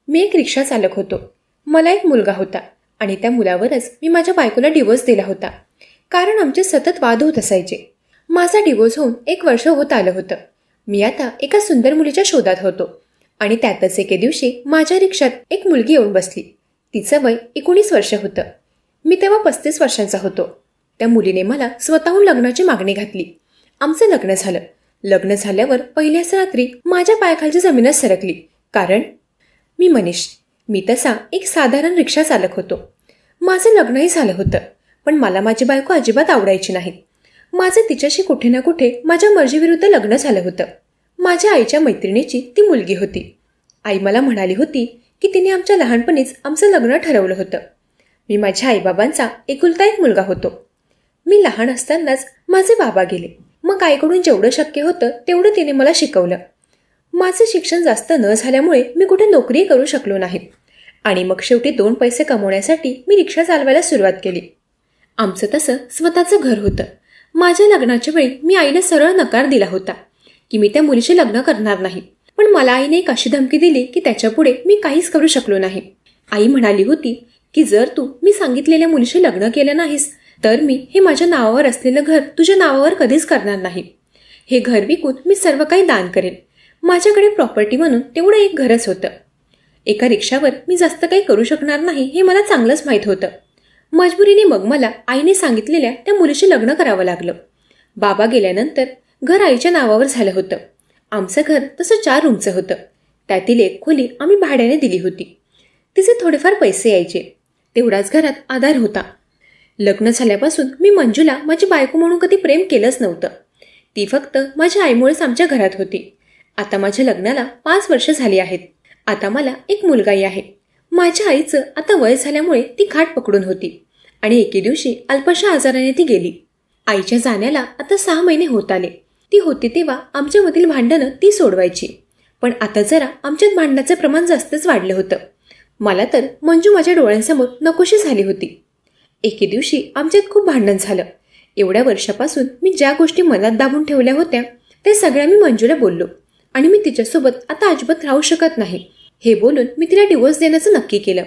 मी एक रिक्षा चालक होतो. मला एक मुलगा होता आणि त्या मुलावरच मी माझ्या बायकोला डिवोर्स दिला होता, कारण आमचे सतत वाद होत असायचे. माझा डिवोर्स होऊन 1 वर्ष होत आलं होतं. मी आता एका सुंदर मुलीच्या शोधात होतो आणि त्यातच एके दिवशी माझ्या रिक्षात एक मुलगी येऊन बसली. तिचं वय 19 वर्ष होतं. मी तेव्हा 35 वर्षांचा होतो. त्या मुलीने मला स्वतःहून लग्नाची मागणी घातली. आमचं लग्न झालं. लग्न झाल्यावर पहिल्याच रात्री माझ्या पायाखालची जमीनच सरकली. कारण मी मनीष. मी तसा एक साधारण रिक्षा चालक होतो. माझं लग्नही झालं होतं, पण मला माझी बायको अजिबात आवडायची नाही. माझं तिच्याशी कुठे ना कुठे माझ्या मर्जीविरुद्ध लग्न झालं होतं. माझ्या आईच्या मैत्रिणीची ती मुलगी होती. आई मला म्हणाली होती की तिने आमच्या लहानपणीच आमचं लग्न ठरवलं होतं. मी माझ्या आईबाबांचा एकुलता एक मुलगा होतो. मी लहान असतानाच माझे बाबा गेले. मग आईकडून जेवढं शक्य होतं तेवढं तिने मला शिकवलं. माझं शिक्षण जास्त न झाल्यामुळे मी कुठे नोकरी करू शकलो नाही आणि मग शेवटी 2 पैसे कमवण्यासाठी मी रिक्षा चालवायला सुरुवात केली. आमचं तसं स्वतःचं घर होतं. माझ्या लग्नाच्या वेळी मी आईला सरळ नकार दिला होता की मी त्या मुलीशी लग्न करणार नाही. पण मला आईने एक अशी धमकी दिली की त्याच्यापुढे मी काहीच करू शकलो नाही. आई म्हणाली होती की जर तू मी सांगितलेल्या मुलीशी लग्न केलं नाहीस तर मी हे माझ्या नावावर असलेलं घर तुझ्या नावावर कधीच करणार नाही. हे घर विकून मी सर्व काही दान करेन. माझ्याकडे प्रॉपर्टी म्हणून तेवढं एक घरच होतं. एका रिक्षावर मी जास्त काही करू शकणार नाही हे मला चांगलंच माहीत होतं. मजबुरीने मग मला आईने सांगितलेल्या त्या मुलीशी लग्न करावं लागलं. बाबा गेल्यानंतर घर आईच्या नावावर झालं होतं. आमचं घर तसं 4 रूमचं होतं. त्यातील एक खोली आम्ही भाड्याने दिली होती. तिचे थोडेफार पैसे यायचे, तेवढाच घरात आधार होता. लग्न झाल्यापासून मी मंजूला माझी बायको म्हणून कधी प्रेम केलंच नव्हतं. ती फक्त माझ्या आईमुळेच आमच्या घरात होती. आता माझ्या लग्नाला 5 वर्ष झाली आहेत. आता मला एक मुलगाही आहे. माझ्या आईचं आता वय झाल्यामुळे ती खाट पकडून होती आणि एके दिवशी अल्पशा आजाराने ती गेली. आईच्या जाण्याला आता 6 महिने होत आले. ती होती तेव्हा आमच्यामधील भांडणं ती सोडवायची, पण आता जरा आमच्यात भांडणाचं प्रमाण जास्तच वाढलं होतं. मला तर मंजू माझ्या डोळ्यांसमोर नकोशी झाली होती. एके दिवशी आमच्यात खूप भांडण झालं. एवढ्या वर्षापासून मी ज्या गोष्टी मनात दाबून ठेवल्या होत्या त्या सगळ्या मी मंजूला बोललो आणि मी तिच्यासोबत आता अजिबात राहू शकत नाही हे बोलून मी तिला डिवोर्स देण्याचं नक्की केलं.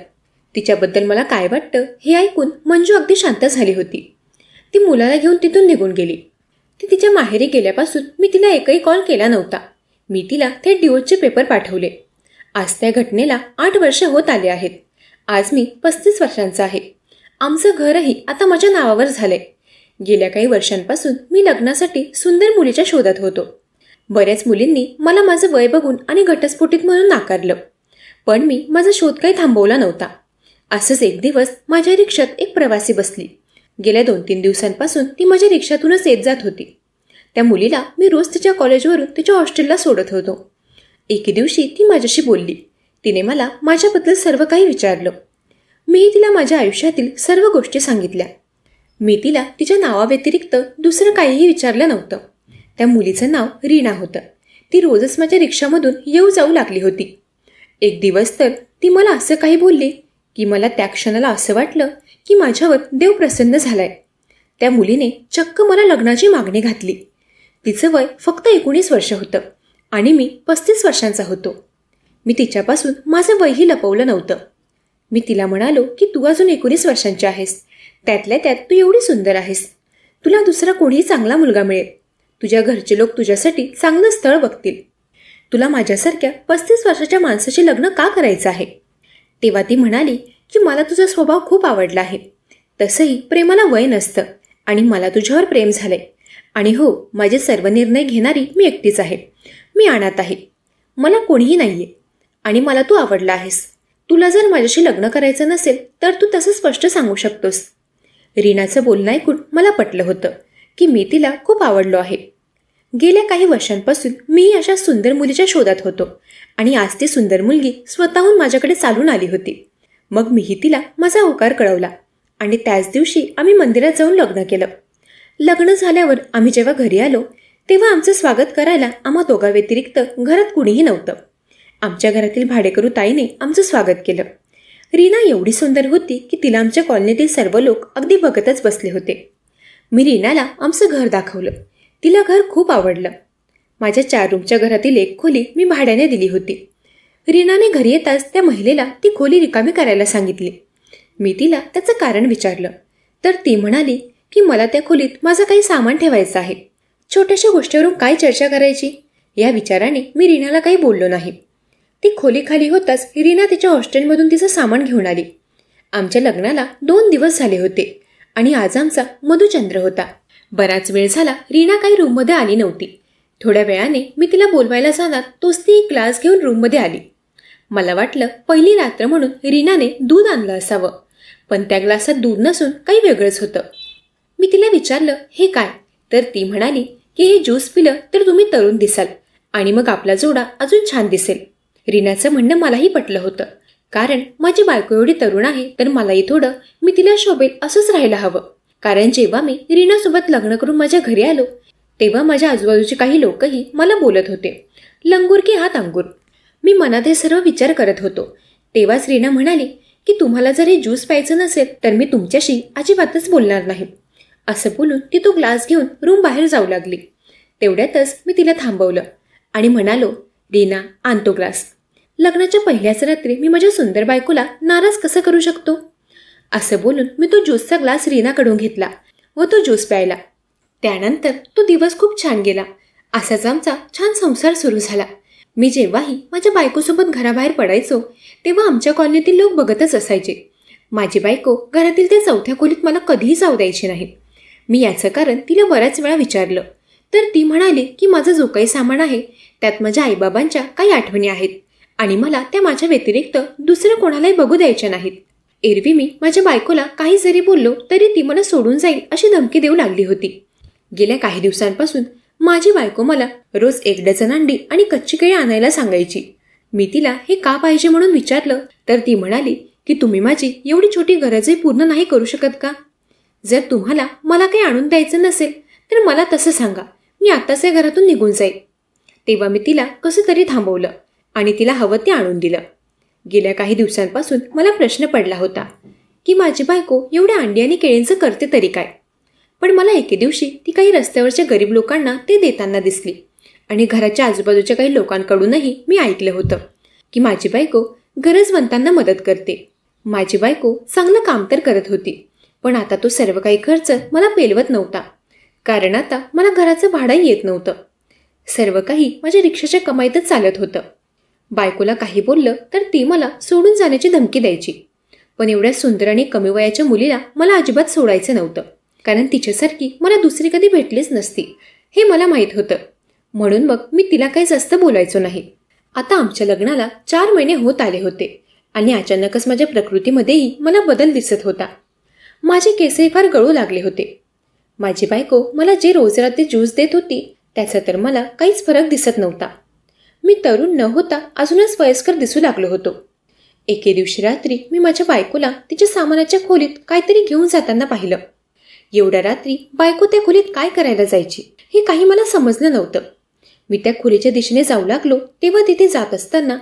तिच्याबद्दल मला काय वाटतं हे ऐकून मंजू अगदी शांत झाली होती. ती मुलाला घेऊन तिथून निघून गेली. ती तिच्या माहेरी गेल्यापासून मी तिला एकही कॉल केला नव्हता. मी तिला थेट डिवोर्सचे पेपर पाठवले. आज त्या घटनेला 8 वर्ष होत आले आहेत. आज मी 35 वर्षांचा आहे. आमचं घरही आता माझ्या नावावर झालंय. गेल्या काही वर्षांपासून मी लग्नासाठी सुंदर मुलीच्या शोधात होतो. बऱ्याच मुलींनी मला माझं वय बघून आणि घटस्फोटित म्हणून नाकारलं, पण मी माझा शोध काही थांबवला नव्हता. असंच एक दिवस माझ्या रिक्षात एक प्रवासी बसली. गेल्या 2-3 दिवसांपासून ती माझ्या रिक्षातूनच येत जात होती. त्या मुलीला मी रोज तिच्या कॉलेजवरून तिच्या हॉस्टेलला सोडत होतो. एके दिवशी ती माझ्याशी बोलली. तिने मला माझ्याबद्दल सर्व काही विचारलं. मीही तिला माझ्या आयुष्यातील सर्व गोष्टी सांगितल्या. मी तिला तिच्या नावाव्यतिरिक्त दुसरं काहीही विचारलं नव्हतं. त्या मुलीचं नाव रीना होतं. ती रोजच माझ्या रिक्षामधून येऊ जाऊ लागली होती. एक दिवस तर ती मला असं काही बोलली की मला त्या क्षणाला असं वाटलं की माझ्यावर देव प्रसन्न झालाय. त्या मुलीने चक्क मला लग्नाची मागणी घातली. तिचं वय फक्त 19 वर्ष होतं आणि मी 35 वर्षांचा होतो. मी तिच्यापासून माझं वयही लपवलं नव्हतं. मी तिला म्हणालो की तू अजून 19 वर्षांची आहेस. त्यातल्या त्यात तू एवढी सुंदर आहेस. तुला दुसरा कोणीही चांगला मुलगा मिळेल. तुझ्या घरचे लोक तुझ्यासाठी चांगलं स्थळ बघतील. तुला माझ्यासारख्या 35 वर्षाच्या माणसाशी लग्न का करायचं आहे? तेव्हा ती म्हणाली की मला तुझा स्वभाव खूप आवडला आहे. तसंही प्रेमाला वय नसतं आणि मला तुझ्यावर प्रेम झालंय. आणि हो, माझे सर्व निर्णय घेणारी मी एकटीच आहे. मी अनाथ आहे. मला कोणीही नाहीये आणि मला तू आवडला आहेस. तुला जर माझ्याशी लग्न करायचं नसेल तर तू तसं स्पष्ट सांगू शकतोस. रीनाचं बोलणं ऐकून मला पटलं होतं की मी तिला खूप आवडलो आहे. गेल्या काही वर्षांपासून मीही अशा सुंदर मुलीच्या शोधात होतो आणि आज ती सुंदर मुलगी स्वतःहून माझ्याकडे चालून आली होती. मग मीही तिला माझा होकार कळवला आणि त्याच दिवशी आम्ही मंदिरात जाऊन लग्न केलं. लग्न झाल्यावर आम्ही जेव्हा घरी आलो तेव्हा आमचं स्वागत करायला आम्हा दोघांव्यतिरिक्त घरात कुणीही नव्हतं. आमच्या घरातील भाडेकरू ताईने आमचं स्वागत केलं. रीना एवढी सुंदर होती की तिला आमच्या कॉलनीतील सर्व लोक अगदी बघतच बसले होते. मी रीनाला आमचं घर दाखवलं. तिला घर खूप आवडलं. माझ्या 4 रूमच्या घरातील एक खोली मी भाड्याने दिली होती. रीनाने घरी येताच त्या महिलेला ती खोली रिकामी करायला सांगितली. मी तिला त्याचं कारण विचारलं तर ती म्हणाली की मला त्या खोलीत माझं काही सामान ठेवायचं आहे. छोट्याशा गोष्टीवरून काय चर्चा करायची या विचाराने मी रीनाला काही बोललो नाही. ती खोली खाली होताच रीना तिच्या हॉस्टेलमधून तिचं सामान घेऊन आली. आमच्या लग्नाला 2 दिवस झाले होते आणि आज आमचा मधुचंद्र होता. बराच वेळ झाला रीना काही रूममध्ये आली नव्हती. थोड्या वेळाने मी तिला बोलवायला जाणार तोच ती एक ग्लास घेऊन रूममध्ये आली. मला वाटलं पहिली रात्र म्हणून रीनाने दूध आणलं असावं, पण त्या ग्लासात दूध नसून काही वेगळंच होतं. मी तिला विचारलं हे काय, तर ती म्हणाली की हे ज्यूस पिलं तर तुम्ही तरुण दिसाल आणि मग आपला जोडा अजून छान दिसेल. रीनाचं म्हणणं मलाही पटलं होतं, कारण माझी बायको एवढी तरुण आहे तर मलाही थोडं मी तिला शोभेल असंच राहायला हवं. कारण जेव्हा मी रीनासोबत लग्न करून माझ्या घरी आलो तेव्हा माझ्या आजूबाजूचे काही लोकही मला बोलत होते, लंगूर की हात अंगूर. मी मनात हे सर्व विचार करत होतो. तेव्हाच रीना म्हणाली की तुम्हाला जर हे ज्यूस प्यायचं नसेल तर मी तुमच्याशी अजिबातच बोलणार नाही. असं बोलून ती तो ग्लास घेऊन रूम बाहेर जाऊ लागली. तेवढ्यातच मी तिला थांबवलं आणि म्हणालो, रीना आणतो ग्लास. लग्नाच्या पहिल्याच रात्री मी माझ्या सुंदर बायकोला नाराज कसं करू शकतो. असं बोलून मी तो ज्यूसचा ग्लास रीनाकडून घेतला व तो ज्यूस प्यायला. त्यानंतर तो दिवस खूप छान गेला. असाच आमचा छान संसार सुरू झाला. मी जेव्हाही माझ्या बायकोसोबत घराबाहेर पडायचो तेव्हा आमच्या कॉलनीतील लोक बघतच असायचे. माझी बायको घरातील त्या चौथ्या खोलीत मला कधीही जाऊ द्यायची नाही. मी याचं कारण तिला बऱ्याच वेळा विचारलं तर ती म्हणाली की माझं जो काही सामान आहे त्यात माझ्या आईबाबांच्या काही आठवणी आहेत आणि मला त्या माझ्या व्यतिरिक्त दुसरं कोणालाही बघू द्यायच्या नाहीत. एरवी मी माझ्या बायकोला काही जरी बोललो तरी ती मला सोडून जाईल अशी धमकी देऊ लागली होती. गेल्या काही दिवसांपासून माझी बायको मला रोज 1 डझन अंडी आणि कच्ची केळी आणायला सांगायची. मी तिला हे का पाहिजे म्हणून विचारलं तर ती म्हणाली की तुम्ही माझी एवढी छोटी गरजही पूर्ण नाही करू शकत का. जर तुम्हाला मला काही आणून द्यायचं नसेल तर मला तसं सांगा, मी आत्ताच या घरातून निघून जाईल. तेव्हा मी तिला कसं तरी थांबवलं आणि तिला हवं ते आणून दिलं. गेल्या काही दिवसांपासून मला प्रश्न पडला होता की माझी बायको एवढ्या अंडी आणि केळींचं करते तरी काय. पण मला एके दिवशी ती काही रस्त्यावरच्या गरीब लोकांना ते देताना दिसली आणि घराच्या आजूबाजूच्या काही लोकांकडूनही मी ऐकलं होतं की माझी बायको गरजवंतांना मदत करते. माझी बायको चांगलं काम तर करत होती, पण आता तो सर्व काही खर्च मला पेलवत नव्हता, कारण आता मला घराचं भाडंही येत नव्हतं. सर्व काही माझ्या रिक्षाच्या कमाईतच चालत होतं. बायकोला काही बोललं तर ती मला सोडून जाण्याची धमकी द्यायची, पण एवढ्या सुंदर आणि कमी वयाच्या मुलीला मला अजिबात सोडायचं नव्हतं, कारण तिच्यासारखी मला दुसरी कधी भेटलीच नसती हे मला माहीत होतं. म्हणून मग मी तिला काही जास्त बोलायचो नाही. आता आमच्या लग्नाला 4 महिने होत आले होते आणि अचानकच माझ्या प्रकृतीमध्येही मला बदल दिसत होता. माझे केसही फार गळू लागले होते. माझी बायको मला जे रोज रात्री ज्यूस देत होती त्याचा तर मला काहीच फरक दिसत नव्हता. मी तरुण न होता अजूनच वयस्कर दिसू लागलो होतो. एके दिवशी रात्री मी माझ्या बायकोला तिच्या सामानाच्या खोलीत काहीतरी घेऊन जाताना पाहिलं. एवढ्या रात्री बायको त्या खोलीत काय करायला जायची हे काही मला समजलं नव्हतं. मी त्या खोलीच्या दिशेने जाऊ लागलो तेव्हा तिथे जात असताना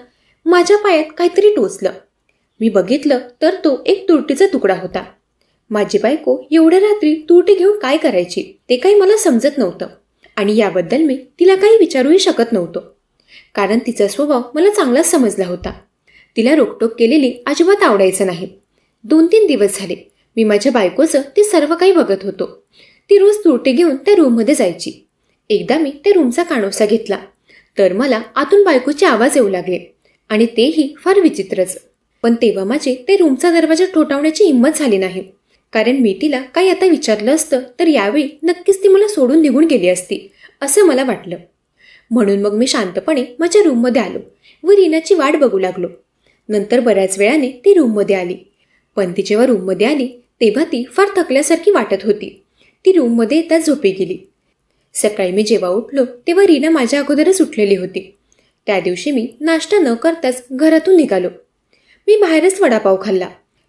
माझ्या पायात काहीतरी टोचलं. मी बघितलं तर तो एक तुरटीचा तुकडा होता. माझी बायको एवढ्या रात्री तुरटी घेऊन काय करायची ते काही मला समजत नव्हतं आणि याबद्दल मी तिला काही विचारूही शकत नव्हतो, कारण तिचा स्वभाव मला चांगलाच समजला होता. तिला रोकटोक केलेली अजिबात आवडायचं नाही. 2-3 दिवस झाले मी माझ्या बायकोचं ते सर्व काही बघत होतो. ती रोज तुरटी घेऊन त्या रूममध्ये जायची. एकदा मी त्या रूमचा कानोसा घेतला तर मला आतून बायकोचे आवाज येऊ लागले आणि तेही फार विचित्रच. पण तेव्हा माझे ते रूमचा दरवाजा ठोठावण्याची हिंमत झाली नाही, कारण मी तिला काही आता विचारलं असतं तर यावेळी नक्कीच ती मला सोडून निघून गेली असती असं मला वाटलं. म्हणून मग मी शांतपणे माझ्या रूममध्ये आलो व रीनाची वाट बघू लागलो. नंतर बऱ्याच वेळाने ती रूममध्ये आली, पण ती जेव्हा रूममध्ये आली तेव्हा ती फार थकल्यासारखी वाटत होती. ती रूममध्ये येताच झोपी गेली. सकाळी मी जेव्हा उठलो तेव्हा रीना माझ्या अगोदरच उठलेली होती. त्या दिवशी मी नाश्ता न करताच घरातून निघालो. मी बाहेरच वडापाव खाल्ला.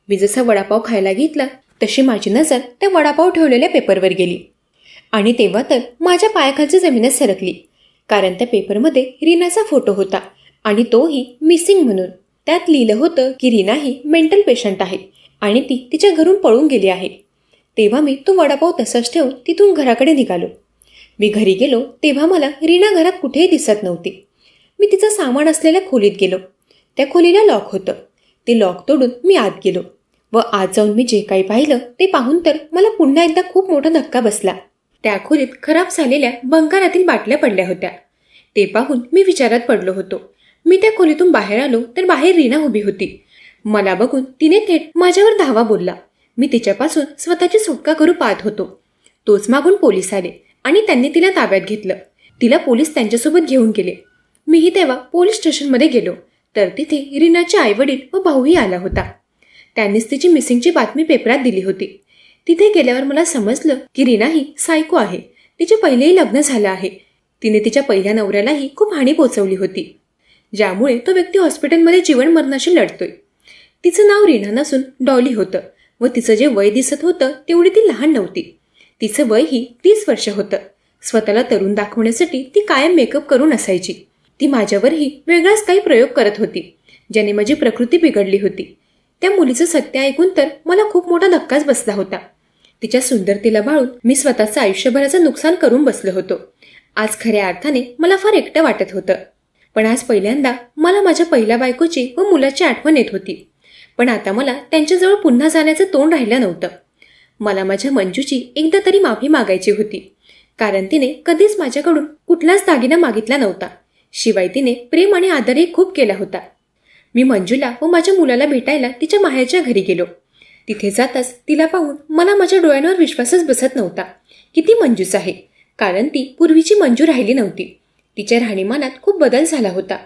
मी जसा वडापाव खायला घेतला तशी माझी नजर त्या वडापाव ठेवलेल्या पेपरवर गेली आणि तेव्हा तर माझ्या पायाखालची जमीनच सरकली, कारण त्या पेपरमध्ये रीनाचा फोटो होता आणि तोही मिसिंग म्हणून. त्यात लिहिलं होतं की रीना ही मेंटल पेशंट आहे आणि ती तिच्या घरून पळून गेली आहे. तेव्हा मी तो वडापाव तसाच ठेवून तिथून घराकडे निघालो. मी घरी गेलो तेव्हा मला रीना घरात कुठेही दिसत नव्हती. मी तिचं सामान असलेल्या खोलीत गेलो. त्या खोलीला लॉक होतं. ते लॉक तोडून मी आत गेलो व आत जाऊन मी जे काही पाहिलं ते पाहून तर मला पुन्हा एकदा खूप मोठा धक्का बसला. त्या खोलीत खराब झालेल्या बंकारातील बाटल्या पडल्या होत्या. ते पाहून मी विचारात पडलो होतो. मी त्या खोलीतून बाहेर आलो तर बाहेर रीना उभी होती. मला बघून तिने थेट माझ्यावर धावा बोलला. मी तिच्यापासून स्वतःची सुटका करू पाहत होतो. तोच मागून पोलीस आले आणि त्यांनी तिला ताब्यात घेतलं. तिला पोलीस त्यांच्यासोबत घेऊन गेले. मीही तेव्हा पोलीस स्टेशनमध्ये गेलो तर तिथे रीनाचे आईवडील व भाऊही आला होता. त्यांनीच तिची मिसिंगची बातमी पेपरात दिली होती. तिथे गेल्यावर मला समजलं की रीना ही सायको आहे. तिचे पहिलेही लग्न झालं आहे. तिने तिच्या पहिल्या नवऱ्यालाही खूप हानी पोचवली होती, ज्यामुळे तो व्यक्ती हॉस्पिटलमध्ये जीवन मरणाशी लढतोय. तिचं नाव रीना नसून डॉली होतं व तिचं जे वय दिसत होतं तेवढी ती लहान नव्हती. तिचं वयही 30 वर्ष होतं. स्वतःला तरुण दाखवण्यासाठी ती कायम मेकअप करून असायची. ती माझ्यावरही वेगळाच काही प्रयोग करत होती, ज्याने माझी प्रकृती बिघडली होती. त्या मुलीचं सत्य ऐकून तर मला खूप मोठा धक्काच बसला होता. तिच्या सुंदरतेला भाळून मी स्वतःचं आयुष्यभराचं नुकसान करून बसलो होतो. आज खऱ्या अर्थाने मला फार एकटं वाटत होतं. पण आज पहिल्यांदा मला माझ्या पहिल्या बायकोची व मुलाची आठवण येत होती. पण आता मला त्यांच्याजवळ पुन्हा जाण्याचं तोंड राहिलं नव्हतं. मला माझ्या मंजूची एकदा तरी माफी मागायची होती, कारण तिने कधीच माझ्याकडून कुठलाच दागिना मागितला नव्हता. शिवाय तिने प्रेम आणि आदरही खूप केला होता. मी मंजूला व माझ्या मुलाला भेटायला तिच्या माहेरच्या घरी गेलो. तिथे जाताच तिला पाहून मला माझ्या डोळ्यांवर विश्वासच बसत नव्हता की ती मंजूच आहे, कारण ती पूर्वीची मंजू राहिली नव्हती. तिच्या राहणीमानात खूप बदल झाला होता,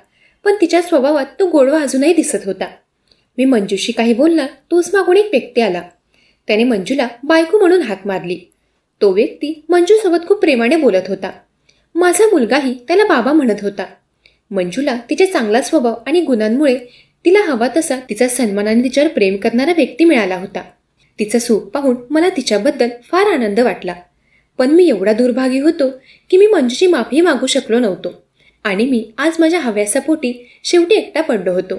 पण तिच्या स्वभावात तो गोडवा अजूनही दिसत होता. मी मंजूशी काही बोलला तोच मागून एक व्यक्ती आला. त्याने मंजूला बायको म्हणून हाक मारली. तो व्यक्ती मंजूसोबत खूप प्रेमाने बोलत होता. माझा मुलगाही त्याला बाबा म्हणत होता. मंजूला तिच्या चांगला स्वभाव आणि गुणांमुळे तिला हवा तसा तिचा सन्मानाने तिच्यावर प्रेम करणारा व्यक्ती मिळाला होता. तिचं सुख पाहून मला तिच्याबद्दल फार आनंद वाटला. पण मी एवढा दुर्भागी होतो की मी मंजूची माफी मागू शकलो नव्हतो आणि मी आज माझ्या हव्यासापोटी शेवटी एकटा पडलो होतो.